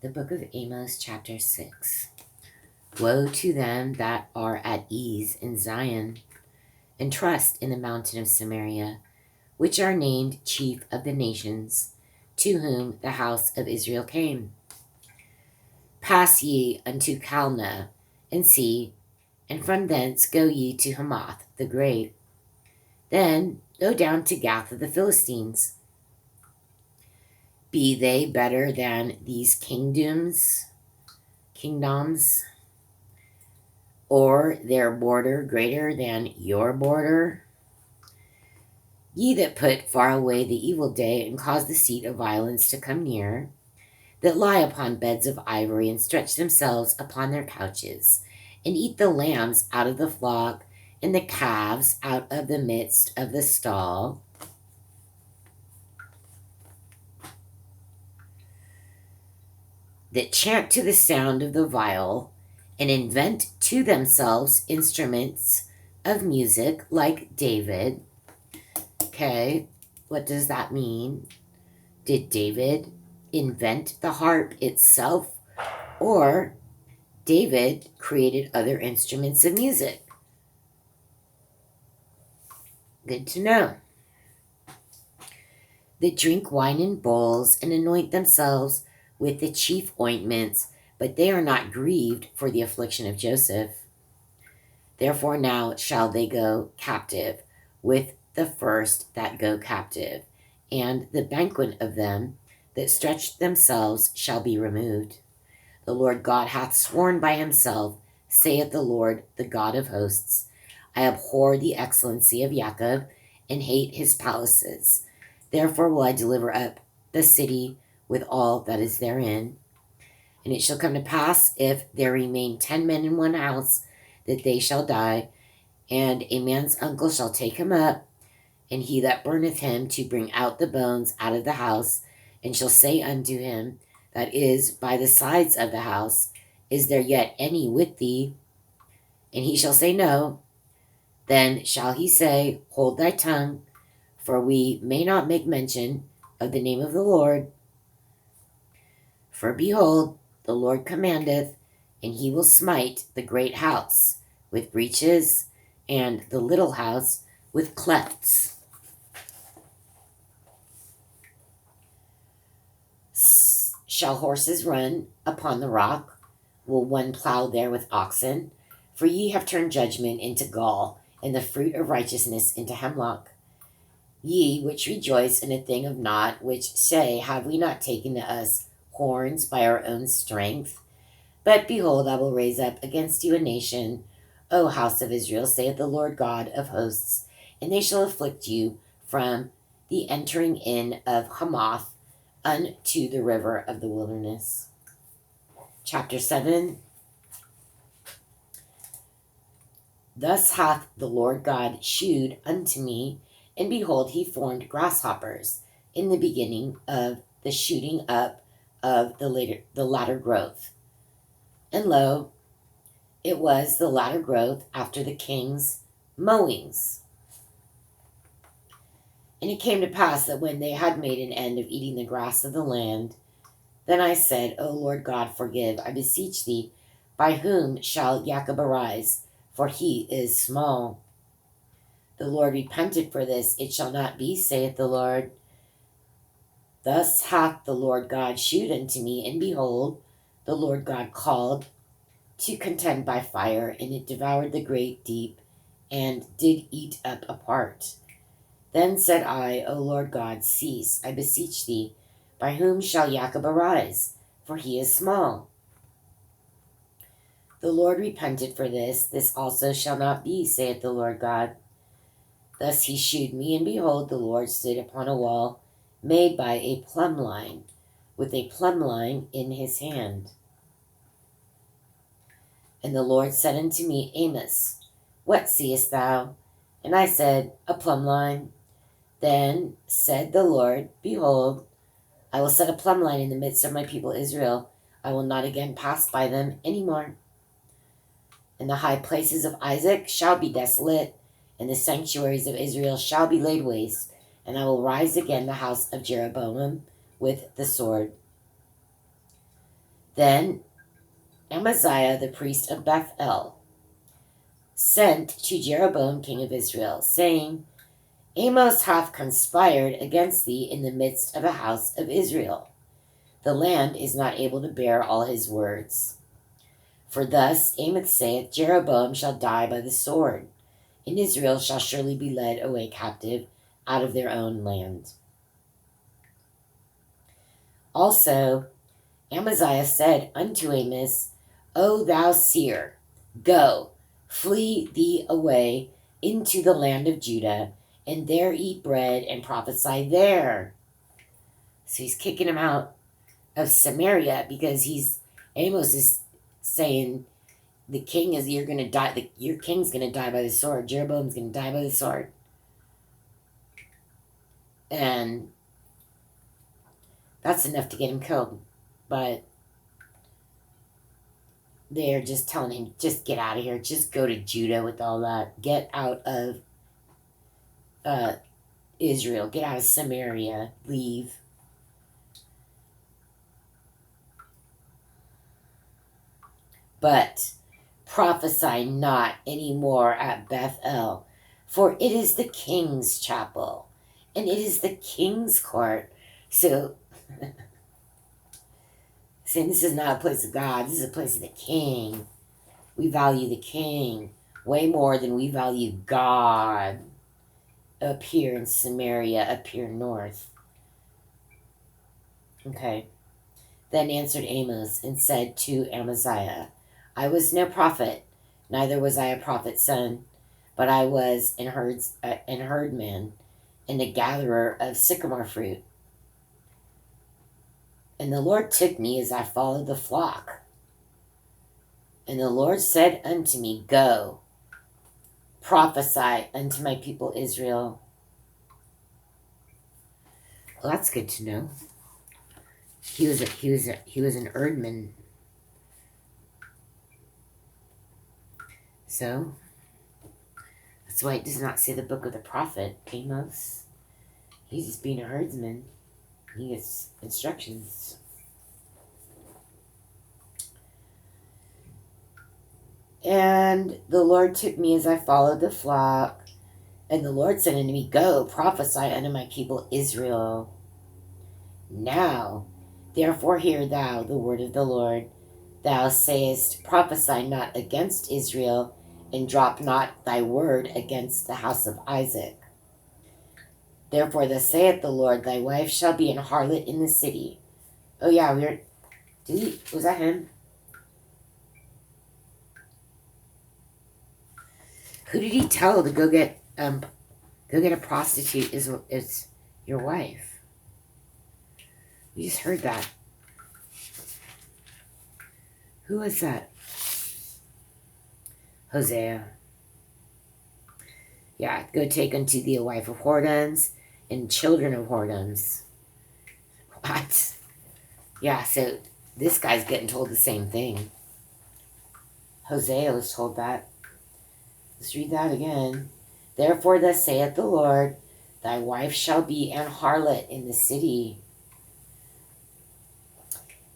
The book of Amos, chapter 6. Woe to them that are at ease in Zion, and trust in the mountain of Samaria, which are named chief of the nations, to whom the house of Israel came. Pass ye unto Calneh, and see, and from thence go ye to Hamath the great. Then go down to Gath of the Philistines. Be they better than these kingdoms, or their border greater than your border? Ye that put far away the evil day, and cause the seat of violence to come near, that lie upon beds of ivory, and stretch themselves upon their couches, and eat the lambs out of the flock, and the calves out of the midst of the stall, that chant to the sound of the viol, and invent to themselves instruments of music like David. Okay, what does that mean? Did David invent the harp itself, or David created other instruments of music? Good to know. That drink wine in bowls, and anoint themselves with the chief ointments, but they are not grieved for the affliction of Joseph. Therefore now shall they go captive with the first that go captive, and the banquet of them that stretch themselves shall be removed. The Lord God hath sworn by himself, saith the Lord, the God of hosts, I abhor the excellency of Jacob, and hate his palaces. Therefore will I deliver up the city with all that is therein. And it shall come to pass, if there remain 10 men in one house, that they shall die, and a man's uncle shall take him up, and he that burneth him to bring out the bones out of the house, and shall say unto him that is by the sides of the house, Is there yet any with thee? And he shall say, No. Then shall he say, Hold thy tongue, for we may not make mention of the name of the Lord. For behold, the Lord commandeth, and he will smite the great house with breaches, and the little house with clefts. Shall horses run upon the rock? Will one plow there with oxen? For ye have turned judgment into gall, and the fruit of righteousness into hemlock. Ye which rejoice in a thing of naught, which say, Have we not taken to us horns by our own strength? But behold, I will raise up against you a nation, O house of Israel, saith the Lord God of hosts, and they shall afflict you from the entering in of Hamath unto the river of the wilderness. Chapter 7. Thus hath the Lord God shewed unto me, and behold, he formed grasshoppers in the beginning of the shooting up of the latter growth. And lo, it was the latter growth after the king's mowings. And it came to pass that when they had made an end of eating the grass of the land, then I said, O Lord God, forgive, I beseech thee, by whom shall Jacob arise? For he is small. The Lord repented for this, it shall not be, saith the Lord. Thus hath the Lord God shewed unto me, and behold, the Lord God called to contend by fire, and it devoured the great deep, and did eat up a part. Then said I, O Lord God, cease, I beseech thee, by whom shall Jacob arise? For he is small. The Lord repented for this also shall not be, saith the Lord God. Thus he shewed me, and behold, the Lord stood upon a wall made by a plumb line, with a plumb line in his hand. And the Lord said unto me, Amos, what seest thou? And I said, A plumb line. Then said the Lord, Behold, I will set a plumb line in the midst of my people Israel. I will not again pass by them any more. And the high places of Isaac shall be desolate, and the sanctuaries of Israel shall be laid waste, and I will rise again the house of Jeroboam with the sword. Then Amaziah, the priest of Bethel, sent to Jeroboam, king of Israel, saying, Amos hath conspired against thee in the midst of the house of Israel. The land is not able to bear all his words. For thus Amos saith, Jeroboam shall die by the sword, and Israel shall surely be led away captive out of their own land. Also Amaziah said unto Amos, O thou seer, go, flee thee away into the land of Judah, and there eat bread and prophesy there. So he's kicking him out of Samaria because Amos is saying the king is, you're going to die, your king's going to die by the sword. Jeroboam's going to die by the sword. And that's enough to get him killed. But they're just telling him, just get out of here. Just go to Judah with all that. Get out of Israel. Get out of Samaria. Leave. But prophesy not any more at Bethel, for it is the king's chapel, and it is the king's court. So, saying this is not a place of God, this is a place of the king. We value the king way more than we value God up here in Samaria, up here north. Okay. Then answered Amos and said to Amaziah, I was no prophet, neither was I a prophet's son, but I was an herdman and a gatherer of sycamore fruit. And the Lord took me as I followed the flock. And the Lord said unto me, Go, prophesy unto my people Israel. Well, that's good to know. He was an herdman. So that's why it does not say the book of the prophet Amos. He's just being a herdsman. He gets instructions. And the Lord took me as I followed the flock. And the Lord said unto me, Go, prophesy unto my people Israel. Now, therefore hear thou the word of the Lord. Thou sayest, Prophesy not against Israel, and drop not thy word against the house of Isaac. Therefore thus saith the Lord, Thy wife shall be an harlot in the city. Oh yeah, was that him? Who did he tell to go get a prostitute is your wife? We just heard that. Who was that? Hosea. Yeah, go take unto thee a wife of whoredoms and children of whoredoms. What? Yeah, so this guy's getting told the same thing. Hosea was told that. Let's read that again. Therefore thus saith the Lord, Thy wife shall be an harlot in the city,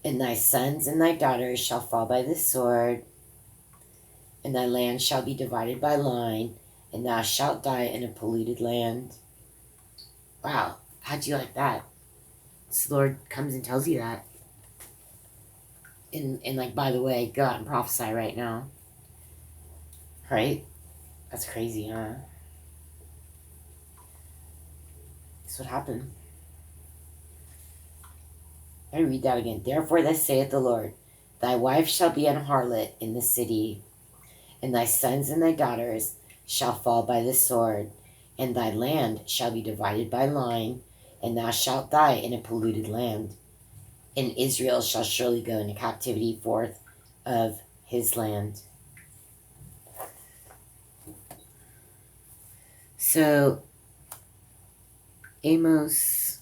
and thy sons and thy daughters shall fall by the sword, and thy land shall be divided by line, and thou shalt die in a polluted land. Wow, how'd you like that? This Lord comes and tells you that. And like, by the way, go out and prophesy right now. Right? That's crazy, huh? That's what happened. I read that again. Therefore thus saith the Lord, Thy wife shall be an harlot in the city, and thy sons and thy daughters shall fall by the sword, and thy land shall be divided by line, and thou shalt die in a polluted land. And Israel shall surely go into captivity forth of his land. So, Amos,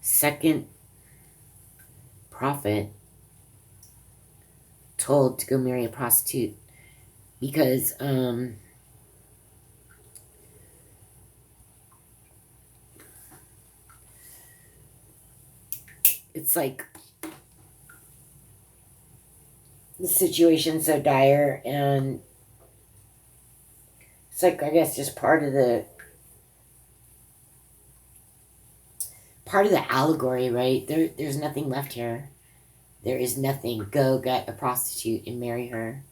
second prophet, told to go marry a prostitute because it's like the situation's so dire, and it's like, I guess, just part of the allegory, right? There's nothing left here. There is nothing. Go get a prostitute and marry her,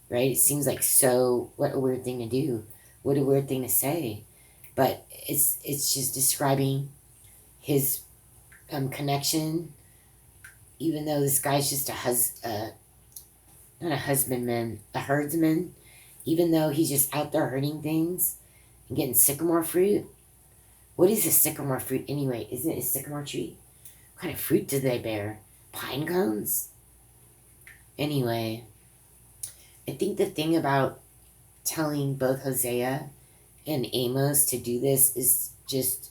right? It seems like, so what a weird thing to do. What a weird thing to say. But it's just describing his connection, even though this guy's just not a husbandman, a herdsman, even though he's just out there hurting things and getting sycamore fruit. What is a sycamore fruit anyway? Isn't it a sycamore tree? What kind of fruit do they bear? Pine cones? Anyway, I think the thing about telling both Hosea and Amos to do this is just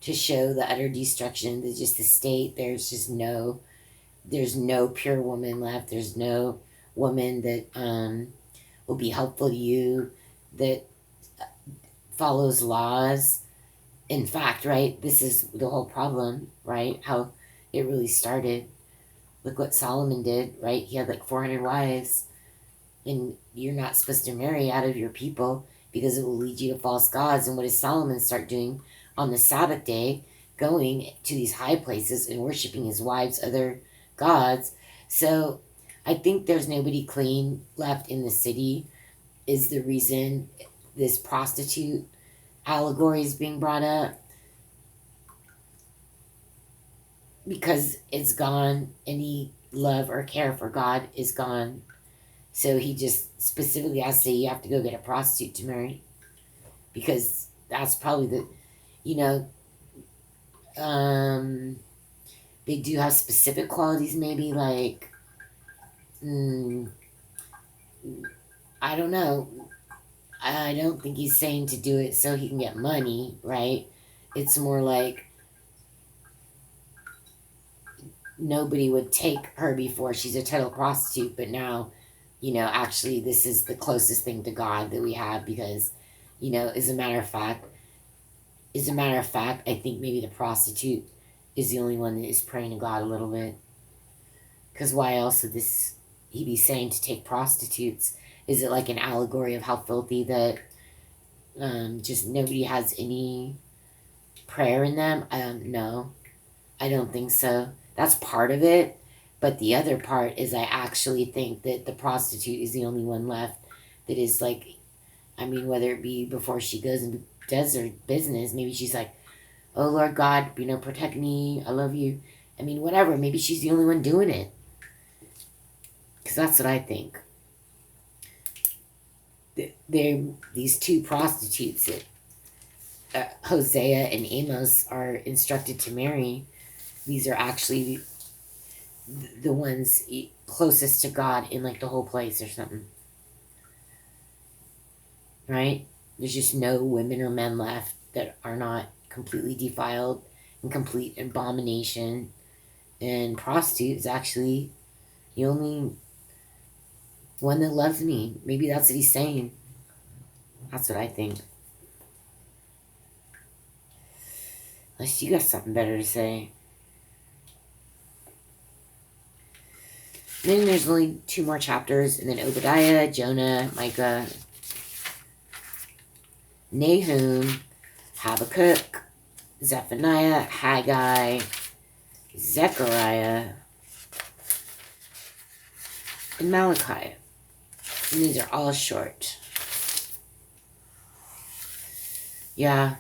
to show the utter destruction, just the state. There's no pure woman left. There's no woman that will be helpful to you, that follows laws. In fact, right, this is the whole problem, right? How it really started. Look what Solomon did, right? He had like 400 wives, and you're not supposed to marry out of your people because it will lead you to false gods. And what does Solomon start doing on the Sabbath day? Going to these high places and worshiping his wives' other gods. So I think there's nobody clean left in the city, is the reason this prostitute allegory is being brought up, because it's gone. Any love or care for God is gone. So he just specifically has to say, you have to go get a prostitute to marry, because that's probably the, you know, they do have specific qualities, maybe like, I don't know. I don't think he's saying to do it so he can get money, right? It's more like nobody would take her before. She's a total prostitute, but now, actually this is the closest thing to God that we have, because, as a matter of fact, I think maybe the prostitute is the only one that is praying to God a little bit. Because why else would he be saying to take prostitutes? Is it like an allegory of how filthy that just nobody has any prayer in them? No, I don't think so. That's part of it. But the other part is, I actually think that the prostitute is the only one left that is like, whether it be before she goes and does her business, maybe she's like, oh Lord God, protect me, I love you. Whatever, maybe she's the only one doing it. Because that's what I think. These two prostitutes that Hosea and Amos are instructed to marry, these are actually the ones closest to God in like the whole place or something. Right? There's just no women or men left that are not completely defiled and complete abomination. And prostitute is actually the only one that loves me. Maybe that's what he's saying. That's what I think. Unless you got something better to say. And then there's only 2 more chapters, and then Obadiah, Jonah, Micah, Nahum, Habakkuk, Zephaniah, Haggai, Zechariah, and Malachi. And these are all short. Yeah,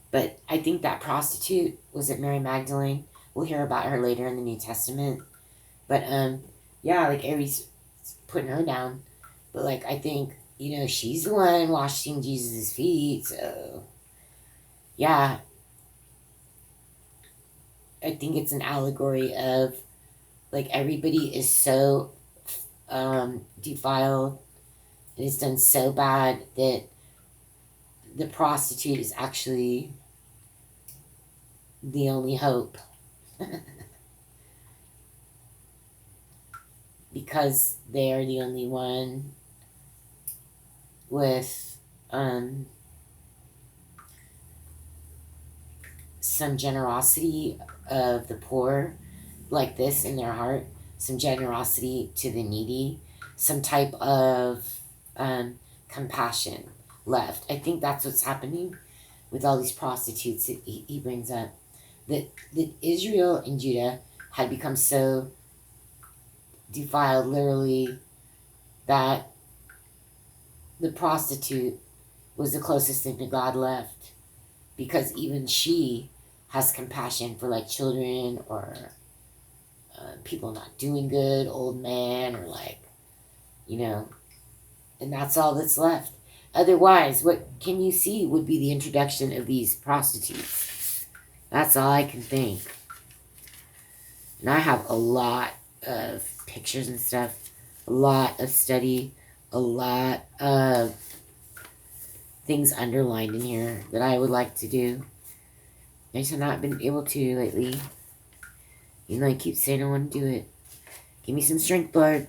but I think that prostitute, was it Mary Magdalene? We'll hear about her later in the New Testament. But, yeah, like Aries putting her down. But, like, I think, she's the one washing Jesus' feet. So, yeah. I think it's an allegory of, like, everybody is so defiled and it's done so bad that the prostitute is actually the only hope. Because they are the only one with some generosity of the poor like this in their heart. some generosity to the needy, some type of compassion left. I think that's what's happening with all these prostitutes that he brings up. That Israel and Judah had become so defiled, literally, that the prostitute was the closest thing to God left, because even she has compassion for like children or people not doing good, old man, or like, and that's all that's left. Otherwise, what can you see would be the introduction of these prostitutes. That's all I can think. And I have a lot of pictures and stuff, a lot of study, a lot of things underlined in here that I would like to do. I just have not been able to lately. I keep saying I want to do it. Give me some strength, Lord.